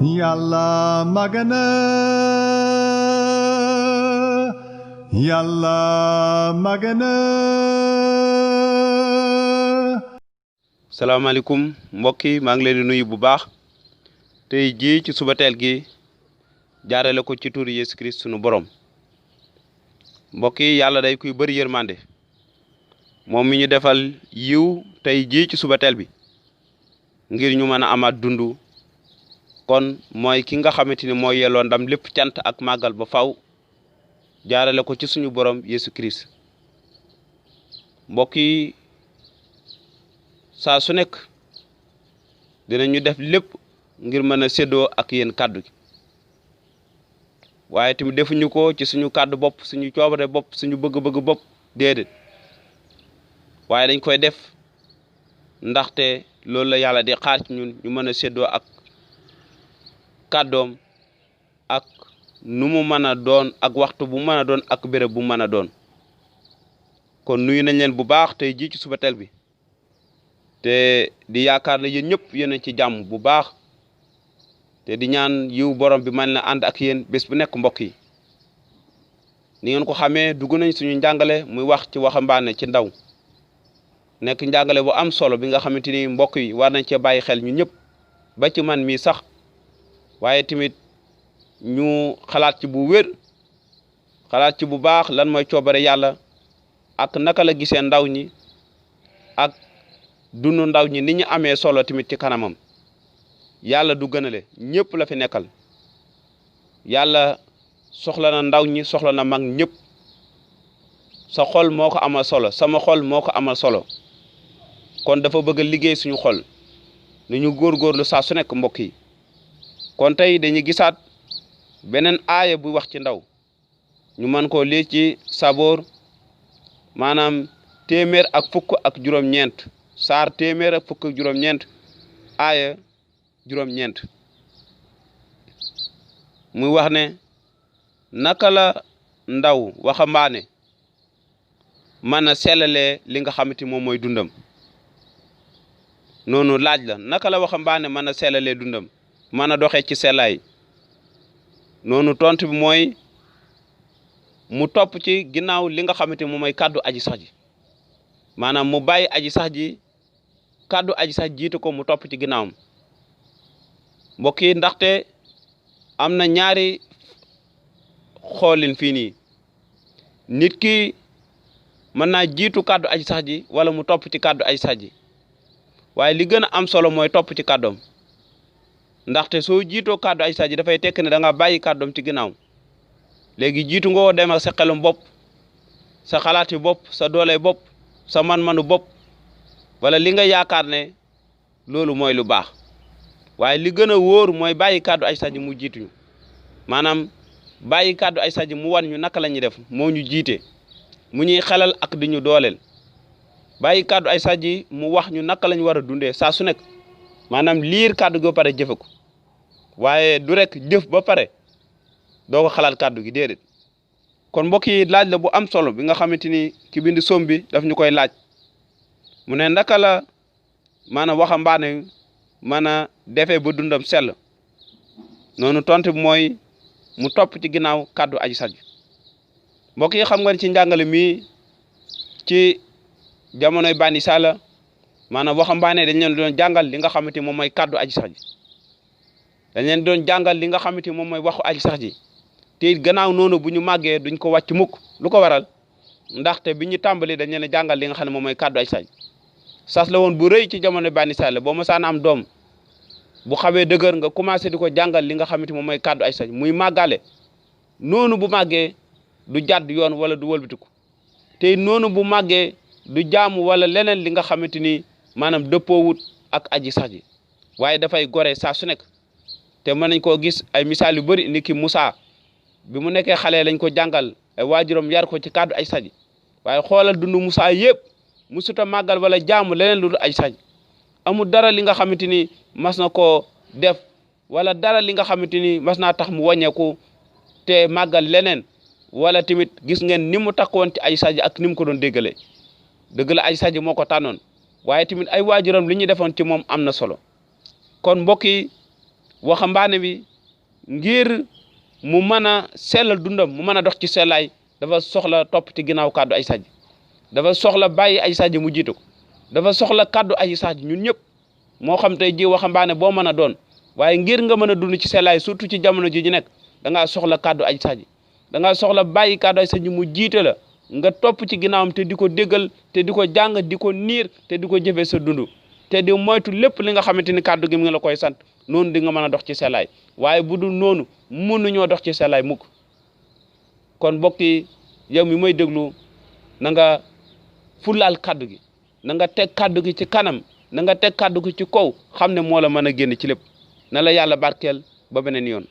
Yàlla magana Yàlla magana. salaamaaleykum mbokk yi maa ngi leen di nuyu bu baax tey jii ci subateel gi jaarale ko ci turu Yesu Christ sunu borom mbokk yi yàlla day kuy bëri yërmande moom mi ñu defal yiw tey jii ci subateel bi ngir ñu mën a amaat dundu kon mooy ki nga xamante ni mooy yelloo ndam lépp cant ak màggal ba faw jaarale ko ci suñu borom Yesu Christ mbokk yi saa su nekk dinañu def lépp ngir mën a séddoo ak yéen kàddu gi waaye tamit defuñu ko ci suñu kàddu bopp suñu coobare bopp suñu bëgg-bëgg bopp déedéet waaye dañ koy def ndaxte loolu la yàlla di xaar ci ñun ñu mën a séddoo ak kàddoom ak nu mu mën a doon ak waxtu bu mën a doon ak béréb bu mën a doon kon nuyu nañ leen bu baax tey jii ci subateel bi te di yaakaar ne yéen ñëpp yéen a ci jàmm bu baax te di ñaan yiw borom bi man la ànd ak yéen bés bu nekk mbokk yi ni ngeen ko xamee dugg nañ suñu njàngale muy wax ci waxambaane ci ndaw nekk njàngale bu am solo bi nga xamante ni mbokk yi war nañ cee bàyyi xel ñu ñëpp ba ci man mii sax waaye tamit ñu xalaat ci bu wér xalaat ci bu baax lan mooy coobare yàlla ak naka la gisee ndaw ñi ak dunu ndaw ñi ni ñu amee solo tamit ci kanamam yàlla du gënale ñëpp la fi nekkal yàlla soxla na ndaw ñi soxla na mag ñëpp sa xol moo ko amal solo sama xol moo ko amal solo kon dafa bëgg a liggéey suñu xol nu ñu góorgóorlu saa su nekk mbokk yi kon tey dañuy gisaat beneen aaya bu wax ci ndaw ñu mën koo lii ci saboor maanaam téeméer ak fukk ak juróom-ñeent saar téeméer ak fukk ak juróom-ñeent aaya juróom-ñeent muy wax ne naka la ndaw waxambaane mën a sellalee li nga xamante moom mooy dundam noonu laaj la naka la waxambaane mën a sellalee dundam mën a doxee ci sellaay noonu tontu bi mooy mu topp ci ginnaaw li nga xamante moom mooy kàddu aji sax ji maanaam mu bàyyi aji sax ji kàddu aji sax jiitu ko mu topp ci ginnaawam mbokk yi ndaxte am na ñaari xoolin fii nii nit ki mën naa jiitu kàddu aji sax ji wala mu topp ci kàddu aji sax ji waaye li gën a am solo mooy topp ci kàddoom ndaxte soo jiitoo kàddu aji sax ji dafay tekk ne da nga bàyyi kàddoom ci ginnaaw léegi jiitu nga dem ak sa xelum bopp sa xalaati bopp sa doole bopp sa man-manu bopp wala li nga yaakaar ne loolu mooy lu baax waaye li gën a wóor mooy bàyyi kàddu aji sax ji mu jiituñu maanaam bàyyi kàddu aji sax ji mu wan ñu naka la ñuy def moo ñu jiite mu ñuy xelal ak di ñu dooleel bàyyi kàddu aji sax ji mu wax ñu naka la ñu war a dundee saa su nekk maanaam liir kàddu gi ba pare jëfe ko waaye du rek jëf ba pare doo ko xalaat kàddu gi déedéet kon mbokk yi laaj la bu am solo bi nga xamante ni ki bind som bi daf ñu koy laaj mu ne naka la maanaam waxambaane mën a defee ba dundam sell noonu tontu bi mooy mu topp ci ginnaaw kàddu aji sax ji mbokk yi xam nga ci njàngale mi ci jamonoy bànni sala maanaam waxambaane dañ leen doon jàngal li nga xamante moom mooy kàddu aji sax ji dañ leen doon jàngal li nga xamante moom mooy waxu aji sax ji te gannaaw noonu bu ñu màggee duñ ko wàcc mukk lu ko waral ndaxte bi ñu tàmbali dañ leen a jàngal li nga xam ne moom mooy kàddu aji sax ji sas la woon bu rëy ci jamono bànni sala boo mosaan am doom bu xawee dëgër nga commencé di ko jàngal li nga xamante moom mooy kàddu aji sax ji muy màggale noonu bu màggee du jàdd yoon wala du wëlbatiku te noonu bu màggee du jaamu wala leneen li nga xamante ni maanaam dëppoowut ak aji sax ji waaye dafay gore saa su nekk te mën nañ koo gis ay misaal yu bëri ni ki Musaa bi mu nekkee xale lañ ko jàngal ay waajuram yar ko ci kàddu aji sax ji waaye xoolal dundu Musaa yëpp musuta màggal wala jaamu leneen lu dul aji sax ji amul dara li nga xamante ni mas na koo def wala dara li nga xamante ni mas naa tax mu wàññeeku te màggal leneen wala tamit gis ngeen ni mu takkoon ci aji sax ji ak ni mu ko doon déggalee dëgg la aji sax ji moo ko tànnoon waaye tamit ay waajuram li ñu defoon ci moom am na solo kon mbokk yi waxambaane bi ngir mu mën a sellal dundam mu mën a dox ci sellaay dafa soxla topp ci ginnaaw kàddu aji sax ji dafa soxla bàyyi aji sax ji mu jiite ko dafa soxla kàddu aji sax ji ñun ñëpp moo xam tey ji waxambaane boo mën a doon waaye ngir nga mën a dund ci sellaay surtout ci jamono ji ñu nekk da ngaa soxla kàddu aji sax ji da ngaa soxla bàyyi kàddu aji sax ji mu jiite la nga topp ci ginnaawam te di ko déggal te di ko jàng di ko niir te di ko jëfee sa dund te di moytu lépp li nga xamante ni kàddu gi mi ngi la koy sant noonu di nga mën a dox ci sellaay waaye bu dul noonu mënuñoo dox ci sellaay mukk kon mbokk yi yow mi may déglu na nga fulaal kàddu gi na nga teg kàddu gi ci kanam na nga teg kàddu gi ci kaw xam ne moo la mën a génn ci lépp na la yàlla barkeel ba beneen yoon